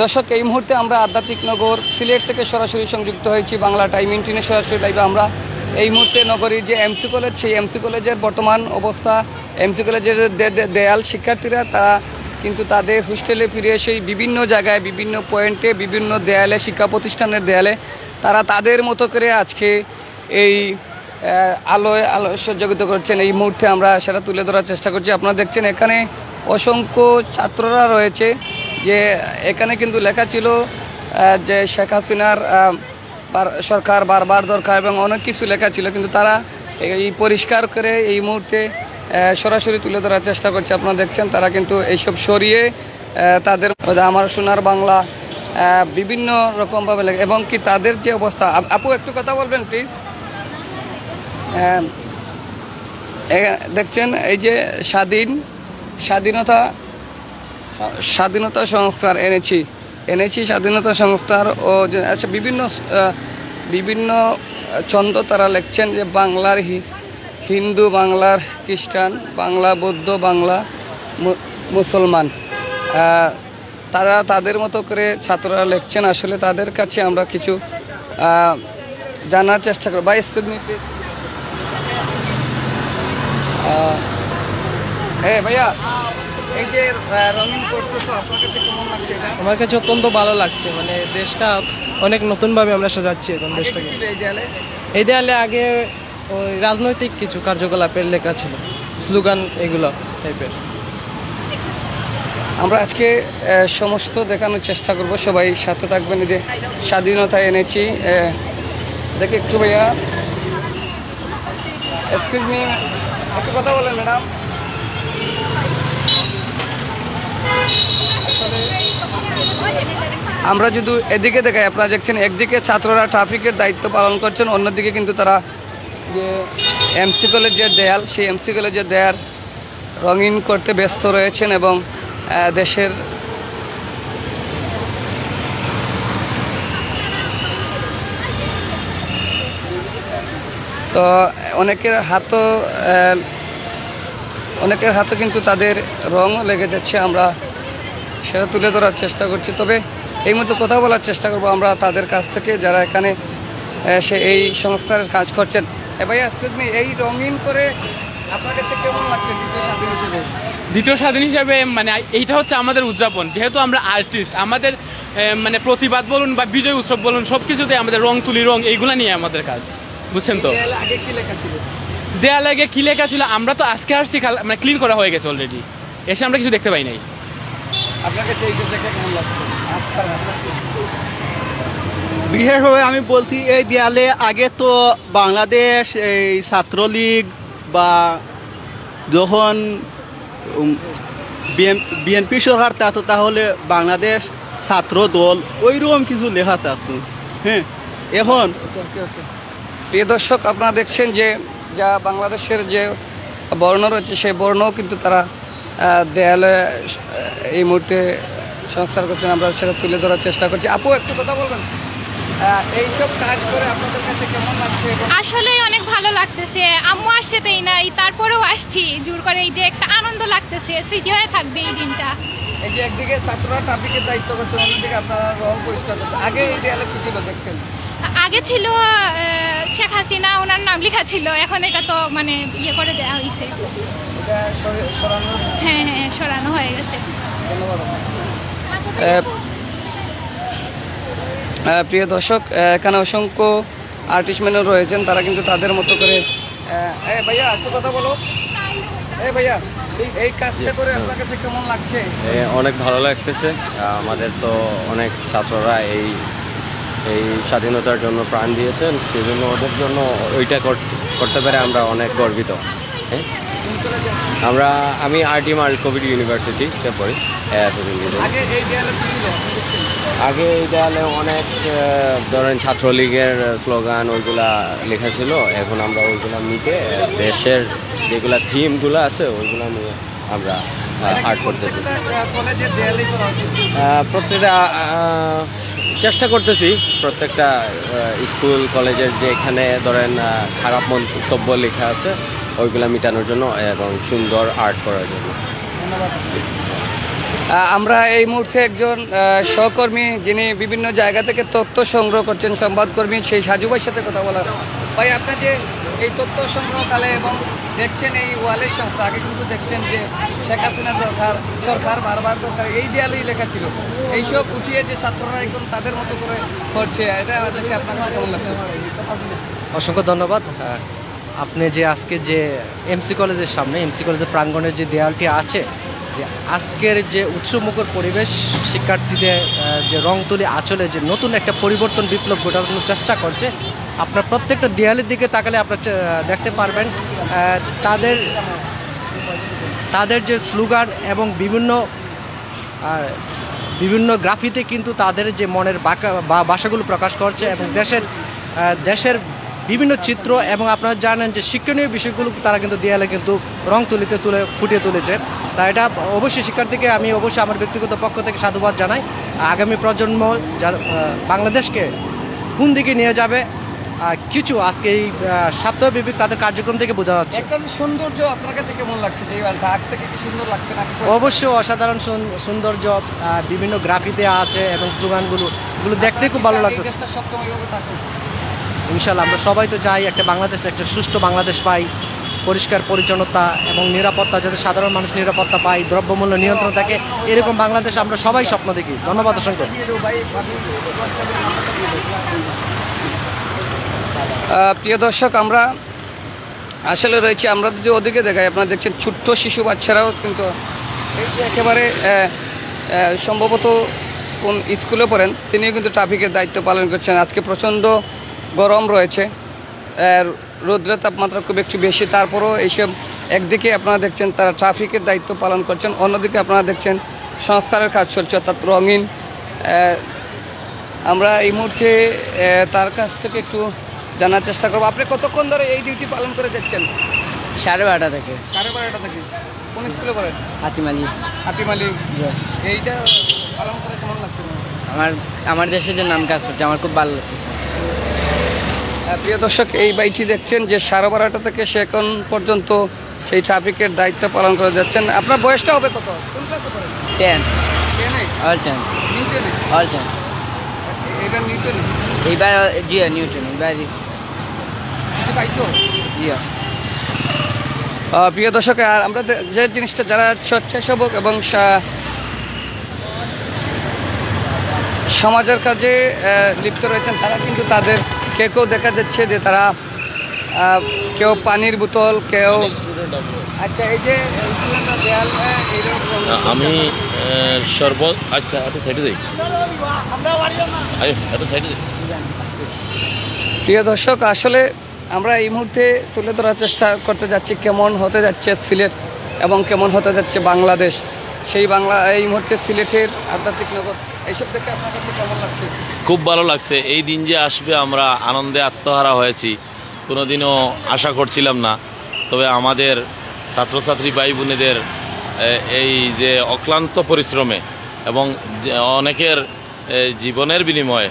দর্শক, এই মুহূর্তে আমরা আধ্যাত্মিক নগর সিলেট থেকে সরাসরি সংযুক্ত হয়েছি বাংলা টাইম ইন্টিনে সরাসরি লাইভে। আমরা এই মুহূর্তে নগরীর যে এমসি কলেজ, সেই এমসি কলেজের বর্তমান অবস্থা, এমসি কলেজের দেয়াল, শিক্ষার্থীরা তারা কিন্তু তাদের হোস্টেলে ফিরে এসে বিভিন্ন জায়গায়, বিভিন্ন পয়েন্টে, বিভিন্ন দেয়ালে, শিক্ষা প্রতিষ্ঠানের দেয়ালে তারা তাদের মতো করে আজকে এই আলোয় সজ্জাগত করছেন। এই মুহূর্তে আমরা সেটা তুলে ধরার চেষ্টা করছি। আপনারা দেখছেন এখানে অসংখ্য ছাত্ররা রয়েছে, যে এখানে কিন্তু লেখা ছিল যে শেখ হাসিনার সরকার বারবার দরকার এবং অনেক কিছু লেখা ছিল, কিন্তু তারা এই পরিষ্কার করে এই মুহূর্তে সরাসরি তুলে ধরার চেষ্টা করছে। আপনারা দেখছেন তারা কিন্তু এইসব সরিয়ে তাদের আমার সোনার বাংলা বিভিন্ন রকমভাবে লেখা, এবং কি তাদের যে অবস্থা। আপু একটু কথা বলবেন প্লিজ। দেখছেন এই যে স্বাধীনতা সংস্কার এনেছি স্বাধীনতা সংস্কার ও আচ্ছা বিভিন্ন ছন্দ তারা লিখছেন, যে বাংলার হিন্দু, বাংলার খ্রিস্টান, বাংলা বৌদ্ধ, বাংলা মুসলমান, তারা তাদের মতো করে ছাত্ররা লিখছেন। আসলে তাদের কাছে আমরা কিছু জানার চেষ্টা করব। ভাই এক্সকিউজ মি প্লিজ। ভাইয়া, এই যে রঙিন করতেছো, আপনার কাছে কেমন লাগছে? আমার কাছে অত্যন্ত ভালো লাগছে, মানে দেশটা অনেক নতুনভাবে আমরা সাজাচ্ছি এখন দেশটাকে। এই দেয়ালে আগে ওই রাজনৈতিক কিছু কার্যকলাপের লেখা ছিল, স্লোগান এগুলো টাইপের। আমরা আজকে সমস্ত দেখানোর চেষ্টা করব, সবাই সাথে থাকবেন। যে স্বাধীনতা এনেছি, দেখে একটু ভাইয়া এক্সকিউজ মি, একটু কথা বলেন ম্যাডাম। আমরা যদি এদিকে দেখাই, আপনারা দেখছেন একদিকে ছাত্ররা ট্রাফিকের দায়িত্ব পালন করছেন, অন্যদিকে কিন্তু তারা যে এমসি কলেজের দেয়াল, সেই এমসি কলেজের দেয়াল রঙিন করতে ব্যস্ত রয়েছেন। এবং দেশের তো অনেকের হাতও কিন্তু তাদের রঙ লেগে যাচ্ছে, আমরা সেটা তুলে ধরার চেষ্টা করছি। তবে এই মুহূর্তে কথা বলার চেষ্টা করবো আমরা তাদের কাছ থেকে, যারা এখানে এই সংস্থার কাজ করছেন। ভাইয়া এক্সকিউজ মি, এই রঙিন করে আপনার কাছে কেমন লাগছে দ্বিতীয় স্বাধীন হিসেবে? মানে এইটা হচ্ছে আমাদের উদযাপন, যেহেতু আমরা আর্টিস্ট, আমাদের মানে প্রতিবাদ বলুন বা বিজয় উৎসব বলুন, সবকিছুতে আমাদের রং তুলি, রং এইগুলা নিয়ে আমাদের কাজ, বুঝছেন তো। আগে কি লেখা ছিল? দেয়ালে আগে কি লেখা ছিল আমরা তো আজকে আসছি, মানে ক্লিন করা হয়ে গেছে অলরেডি, এসে আমরা কিছু দেখতে পাই নাই। আপনার কাছে এই দেখে কেমন লাগছে? আচ্ছা, বিশেষভাবে আমি বলছি, এই দেয়ালে আগে তো বাংলাদেশ এই ছাত্রলীগ বা যখন বিএনপি সরকার থাকতো, তাহলে বাংলাদেশ ছাত্র দল ওইরকম কিছু লেখা থাকতো। হ্যাঁ, এখন প্রিয় দর্শক, আপনারা দেখছেন যে যা বাংলাদেশের যে বর্ণ রয়েছে, সেই বর্ণও কিন্তু তারা দেয়ালে এই মুহূর্তে সংস্কার করছেন। আমরা সেটা তুলে ধরার চেষ্টা করছি। আপু একটু কথা বলবেন, এইসব কাজ করে আপনাদের কাছে কেমন লাগছে? আসলে অনেক ভালো লাগতেছে। আম্মু আসছে তাই নাই, তারপরেও আসছি জোর করে। এই যে একটা আনন্দ লাগতেছে, স্মৃতি হয়ে থাকবে এই দিনটা। এই যে একদিকে ছাত্ররা ট্রাফিকের দায়িত্ব করছেন, অন্যদিকে আপনারা রং পরিষ্কার করছেন। আগে এই দেয়ালে কি ছিল দেখছেন? আগে ছিল শেখ হাসিনা, ওনার নাম লেখা ছিল, এখন এটা তো মানে ইয়ে করে দেওয়া হয়েছে। হ্যাঁ হ্যাঁ, সরানো হয়ে গেছে। ধন্যবাদ। প্রিয় দর্শক, এখানে অসংখ্য আর্টিস্টম্যানও রয়েছেন, তারা কিন্তু তাদের মতো করে। ভাইয়া একটু কথা বলো। ভাইয়া, এই কাজটা করে আপনার কাছে কেমন লাগছে? অনেক ভালো লাগতেছে। আমাদের তো অনেক ছাত্ররা এই স্বাধীনতার জন্য প্রাণ দিয়েছেন, সেই জন্য ওদের জন্য ওইটা করতে পেরে আমরা অনেক গর্বিত। হ্যাঁ, আমি আরটি মাল কোভিড ইউনিভার্সিটিতে পড়ি। আগে এই দেয়ালে অনেক ধরেন ছাত্রলীগের স্লোগান ওইগুলা লেখা ছিল, এখন আমরা ওইগুলা মিটে দেশের যেগুলা থিমগুলো আছে ওইগুলো নিয়ে আমরা আর্ট করতেছি। প্রত্যেকটা চেষ্টা করতেছি, প্রত্যেকটা স্কুল কলেজের যেখানে ধরেন খারাপ মন্তব্য লেখা আছে ওইগুলা মিটানোর জন্য এবং সুন্দর আর্ট করার জন্য। ধন্যবাদ। আমরা এই মুহূর্তে একজন সহকর্মী যিনি বিভিন্ন জায়গা থেকে তথ্য সংগ্রহ করছেন, সংবাদকর্মী, সেই সাজু ভাইয়ের সাথে কথা বলার। ভাই, আপনার যে এই তথ্য সংগ্রহকালে এবং দেখছেন এই ওয়ালের সংস্থা, আগে কিন্তু দেখছেন যে শেখ হাসিনা সরকার বারবার দরকার, এই দেয়ালেই লেখা ছিল। এইসব উঠিয়ে যে ছাত্ররা এখন তাদের মতো করে করছে, এটা দেখে আপনার কেমন লাগছে? অসংখ্য ধন্যবাদ। আপনি যে আজকে যে এমসি কলেজের সামনে, এমসি কলেজের প্রাঙ্গণের যে দেয়ালটি আছে, যে আজকের যে উৎসবমুখর পরিবেশ, শিক্ষার্থীদের যে রং তুলি আঁচলে যে নতুন একটা পরিবর্তন, বিপ্লব ঘটানোর চেষ্টা করছে, আপনার প্রত্যেকটা দেয়ালের দিকে তাকালে আপনার দেখতে পারবেন তাদের যে স্লোগান এবং বিভিন্ন গ্রাফিতে কিন্তু তাদের যে মনের ভাষাগুলো প্রকাশ করছে এবং দেশের বিভিন্ন চিত্র, এবং আপনারা জানেন যে শিক্ষণীয় বিষয়গুলো তারা কিন্তু দেয়ালে কিন্তু রং তুলিতে ফুটিয়ে তুলেছে। তাই এটা অবশ্যই শিক্ষার্থীকে আমি অবশ্যই আমার ব্যক্তিগত পক্ষ থেকে সাধুবাদ জানাই। আগামী প্রজন্ম বাংলাদেশকে কোন দিকে নিয়ে যাবে কিছু আজকে এই সপ্তাহব্যাপী তাদের কার্যক্রম থেকে বোঝা যাচ্ছে। একদম সৌন্দর্য আপনার কাছে কেমন লাগছে? যে ঢাক থেকে কি সুন্দর লাগছে না? অবশ্যই অসাধারণ সৌন্দর্য, বিভিন্ন গ্রাফিতে আছে এবং স্লোগানগুলো দেখতে খুব ভালো লাগতেছে। ইনশাল্লাহ আমরা সবাই তো চাই একটা বাংলাদেশ, একটা সুষ্ঠু বাংলাদেশ পাই, পরিষ্কার পরিচ্ছন্নতা এবং নিরাপত্তা, যাতে সাধারণ মানুষ নিরাপত্তা পায়, দ্রব্যমূল্য নিয়ন্ত্রণ থাকে, এরকম বাংলাদেশ আমরা সবাই স্বপ্ন দেখি। ধন্যবাদ অসংখ্য। প্রিয় দর্শক, আমরা আসলে রয়েছি, আমরা যে ওদিকে দেখাই, আপনারা দেখছেন ছোট্ট শিশু বাচ্চারাও কিন্তু এই যে একেবারে সম্ভবত কোন স্কুলে পড়েন, তিনিও কিন্তু ট্রাফিকের দায়িত্ব পালন করছেন। আজকে প্রচণ্ড গরম রয়েছে, রৌদ্রের তাপমাত্রা খুব একটু বেশি, তারপরও এইসব একদিকে আপনারা দেখছেন তারা ট্রাফিকের দায়িত্ব পালন করছেন, অন্যদিকে আপনারা দেখছেন সংস্কারের কাজ চলছে, অর্থাৎ রঙিন। আমরা এই মুহূর্তে তার কাছ থেকে একটু জানার চেষ্টা করবো, আপনি কতক্ষণ ধরে এই ডিউটি পালন করে যাচ্ছেন? 12:30 থেকে। 12:30 থেকে। কোন স্কুলে পড়েন? হাতিমালি। এইটা পালন করে কেমন লাগছে? আমার দেশের যে নাম কাজ করছে, আমার খুব ভালো লাগতেছে। প্রিয় দর্শক, এই বাইটি দেখছেন যে 12:30 থেকে সে এখন পর্যন্ত সেই ট্রাফিকের দায়িত্ব পালন করে যাচ্ছেন। আপনার বয়সটা হবে কত? কোন ক্লাসে পড়েন? 10। অল 10। নিউটনে? অল 10। এইবার নিউটনে? এইবার জি নিউটন। এইবার কিছু পাইছো? জি। প্রিয় দর্শক, আমরা যে জিনিসটা, যারা স্বেচ্ছাসেবক এবং সমাজের কাজে লিপ্ত রয়েছেন, তারা কিন্তু তাদের কেউ দেখা যাচ্ছে যে তারা কেউ পানির বোতল, কেউ আচ্ছা এই যে দেয়াল, আমি শরবত। আচ্ছা একটা সাইডে যাই, একটা সাইডে যাই। প্রিয় দর্শক, আসলে আমরা এই মুহূর্তে তুলে ধরার চেষ্টা করতে যাচ্ছি কেমন হতে যাচ্ছে সিলেট এবং কেমন হতে যাচ্ছে বাংলাদেশ। সেই এই মুহূর্তে সিলেটের আধ্যাত্মিক নগর, এইসব দেখে আপনার কাছে কেমন লাগছে? খুব ভালো লাগছে। এই দিন যে আসবে আমরা আনন্দে আত্মহারা হয়েছি, কোনোদিনও আশা করছিলাম না। তবে আমাদের ছাত্রছাত্রী ভাই বোনেদের এই যে অক্লান্ত পরিশ্রমে এবং অনেকের জীবনের বিনিময়ে,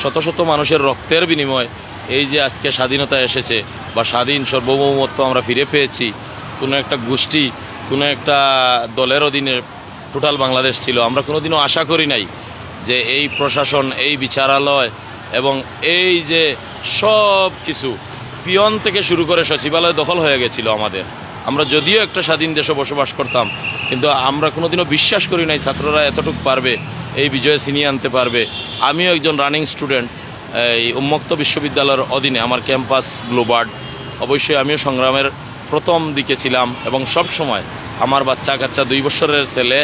শত শত মানুষের রক্তের বিনিময়ে এই যে আজকে স্বাধীনতা এসেছে বা স্বাধীন সার্বভৌমত্ব আমরা ফিরে পেয়েছি, কোনো একটা গোষ্ঠী, কোনো একটা দলের অধীনে টোটাল বাংলাদেশ ছিল। আমরা কোনোদিনও আশা করি নাই যে এই প্রশাসন, এই বিচারালয় এবং এই যে সব কিছু পিয়ন থেকে শুরু করে সচিবালয় দখল হয়ে গেছিল আমাদের। আমরা যদিও একটা স্বাধীন দেশে বসবাস করতাম, কিন্তু আমরা কোনোদিনও বিশ্বাস করি নাই ছাত্ররা এতটুকু পারবে, এই বিজয়ে ছিনিয়ে আনতে পারবে। আমিও একজন রানিং স্টুডেন্ট এই উন্মুক্ত বিশ্ববিদ্যালয়ের অধীনে, আমার ক্যাম্পাস গ্লোবার্ড। অবশ্যই আমিও সংগ্রামের প্রথম দিকে ছিলাম এবং সব সময় আমার বাচ্চা কাচ্চা 2 বছরের ছেলে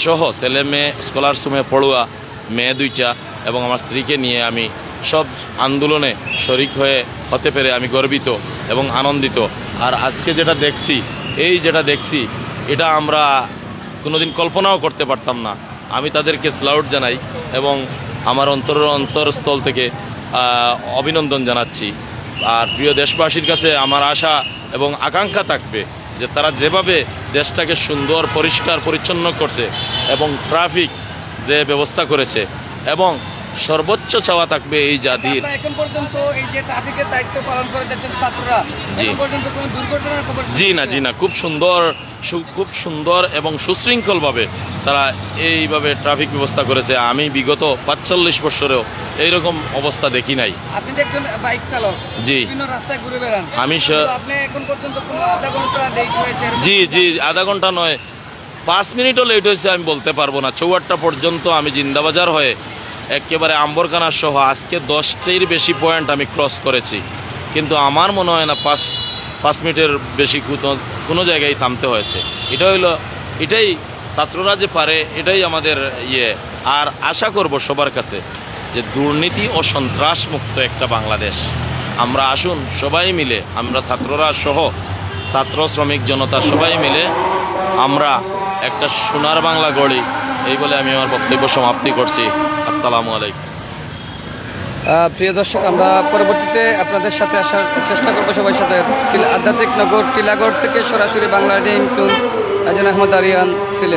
সহ, ছেলে মেয়ে স্কলারশিপে পড়ুয়া মেয়ে 2টা এবং আমার স্ত্রীকে নিয়ে আমি সব আন্দোলনে শরিক হতে পেরে আমি গর্বিত এবং আনন্দিত। আর আজকে যেটা দেখছি এটা আমরা কোনোদিন কল্পনাও করতে পারতাম না। আমি তাদেরকে স্যালুট জানাই এবং আমার অন্তরস্থল থেকে অভিনন্দন জানাচ্ছি। আর প্রিয় দেশবাসীর কাছে আমার আশা এবং আকাঙ্ক্ষা থাকবে যে তারা যেভাবে দেশটাকে সুন্দর পরিষ্কার পরিচ্ছন্ন করছে এবং ট্রাফিক যে ব্যবস্থা করেছে এবং সর্বোচ্চ চাওয়া থাকবে এই জাতির। আপনারা এখন পর্যন্ত এই যে ট্রাফিকের দায়িত্ব পালন করে যাচ্ছেন ছাত্ররা, জি। এখন পর্যন্ত কোনো দুর্ঘটনার খবর? জি না, খুব সুন্দর এবং সুশৃঙ্খলভাবে তারা এইভাবে ট্রাফিক ব্যবস্থা করেছে। আমি বিগত 45 বছরেও এইরকম অবস্থা দেখি নাই। আপনি যে একজন বাইক চালক, জি। বিভিন্ন রাস্তায় ঘুরে বেড়ান, আমি আপনি এখন পর্যন্ত কোনো আধা ঘন্টা লেট হয়েছে? জি, আধা ঘন্টা নয়, 5 মিনিটও লেট হয়েছে আমি বলতে পারবো না। 4টা পর্যন্ত আমি জিন্দাবাজার হয়ে একেবারে আম্বরখানা সহ আজকে 10টির বেশি পয়েন্ট আমি ক্রস করেছি, কিন্তু আমার মনে হয় না 5 মিনিটের বেশি কোনো জায়গায় থামতে হয়েছে। এটাই ছাত্ররা যে পারে, এটাই আমাদের আর আশা করব সবার কাছে যে দুর্নীতি ও সন্ত্রাস মুক্ত একটা বাংলাদেশ। আমরা আসুন সবাই মিলে, আমরা ছাত্ররা সহ ছাত্র শ্রমিক জনতা সবাই মিলে আমরা একটা সোনার বাংলা গড়ি, এই বলে আমি আমার বক্তব্য সমাপ্তি করছি। আসসালামু আলাইকুম। প্রিয় দর্শক, আমরা পরবর্তীতে আপনাদের সাথে আসার চেষ্টা করবো সবার সাথে। আধ্যাত্মিক নগর টিলাগড় থেকে সরাসরি বাংলা নিউজ আহমদ আরিয়ান ছিলেন।